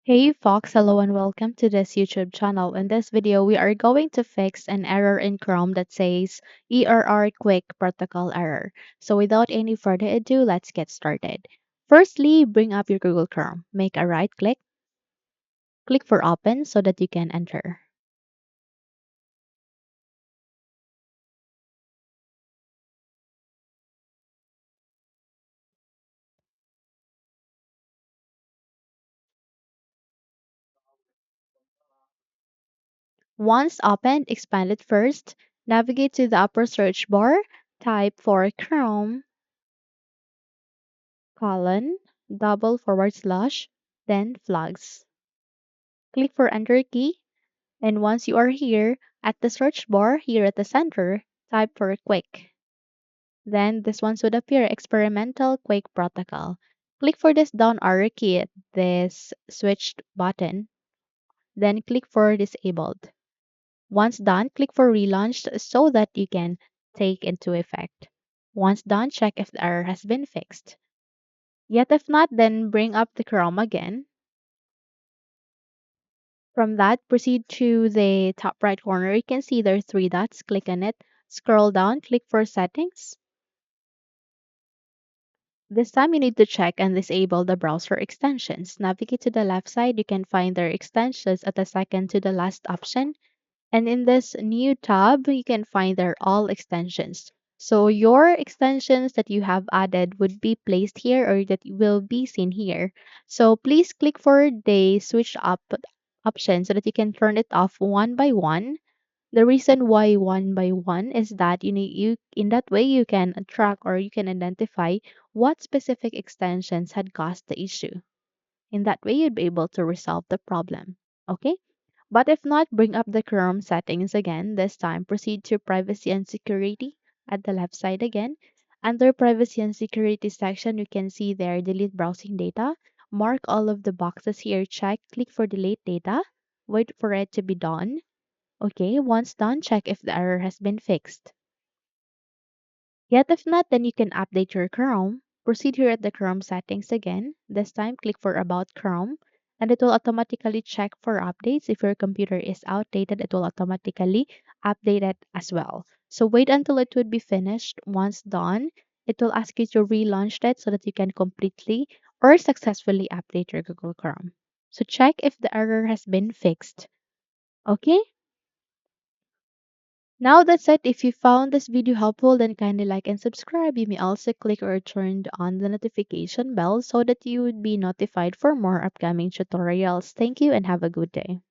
Hey Fox, hello and welcome to this YouTube channel. In this video, we are going to fix an error in Chrome that says ERR QUIC protocol error. So without any further ado, let's get started. Firstly, bring up your Google Chrome. Make a right click, click for open so that you can enter. Once opened, expand it first. Navigate to the upper search bar, type for Chrome, colon, double forward slash, then flags. Click for enter key. And once you are here, at the search bar here at the center, type for Quick. Then this one should appear Experimental Quick Protocol. Click for this down arrow key at this switched button, then click for Disabled. Once done, click for Relaunched so that you can take into effect. Once done, check if the error has been fixed. Yet if not, then bring up the Chrome again. From that, proceed to the top right corner. You can see there are three dots. Click on it. Scroll down, click for Settings. This time you need to check and disable the browser extensions. Navigate to the left side. You can find their extensions at the second to the last option. And in this new tab, you can find their all extensions. So your extensions that you have added would be placed here or that will be seen here. So please click for the switch up option so that you can turn it off one by one. The reason why one by one is that you in that way you can track or you can identify what specific extensions had caused the issue. In that way you'd be able to resolve the problem. Okay? But if not, bring up the Chrome settings again. This time proceed to privacy and security at the left side again. Under privacy and security section, you can see there delete browsing data. Mark all of the boxes here, check, click for delete data. Wait for it to be done. Okay, once done, check if the error has been fixed. Yet if not, then you can update your Chrome. Proceed here at the Chrome settings again. This time, click for About Chrome, and it will automatically check for updates. If your computer is outdated, it will automatically update it as well. So wait until it would be finished. Once done, it will ask you to relaunch it so that you can completely or successfully update your Google Chrome. So check if the error has been fixed. Okay? Now that's it. If you found this video helpful, then kindly like and subscribe. You may also click or turn on the notification bell so that you would be notified for more upcoming tutorials. Thank you and have a good day.